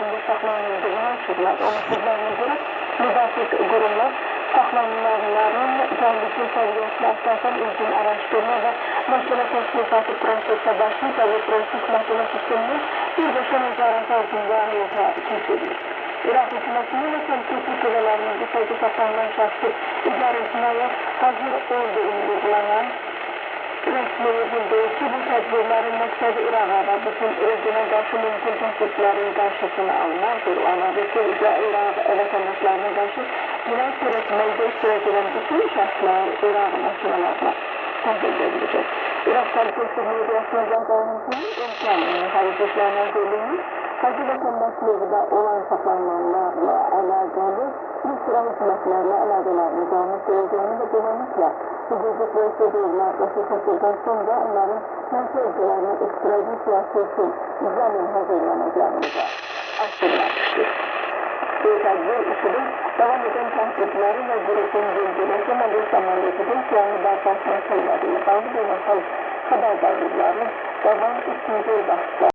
altında saxlanıldığını açıqladı. Onun sözlərinə görə müvafiq qurumlar saxlanılanların canlısı səviyyəsilə əsasən ilkin araşdırma və məhkəmə təşkilatı prosesdə başlayıb və proses məhkəmə sistemini birbaşa nəzarət altında həyata keçirilir. İraq hökumətinin və təmsilçi qüvvələrinin qısayda saxlanılan şəxsi idarəetməyə hazır olduğunu vurgulayan rəsmiyi bildirir ki, bu tədbirlərin məqsədi İraqa və bütün özünə qarşı mümkün təhdidlərin qarşısını alınardır. Anladı ki, İraq vətəndaşlarına qarşı cinayət törətməkdə iştirak edən bütün şəxslər İraq məhkəmələrinə təhvil edilecek. İraq Təhlükəsizlik Mediasına Zəhranımızın imkanını Xarici İşlər Nazirliyinin Hacı vətəndaşlığında olan saxlanılanlarla əlaqəli bir sıra hükümətlərlə əlaqələrini qalmaq sürəcəyini və beləliklə hüquqi prosedurlar başa sonra onların mənfi ölkələrinin ekstradisiyası üçün zəmin hazırlanacağını da açıqlamışdır. Bu tədbir işinin devam eden təhdidləri və qrupun bildirəsi Məlik Səməliyyətin planı bərpasına səbəbilə bağlı beynəlxalq xəbərdarlıqların devam etməyəcək vaxtda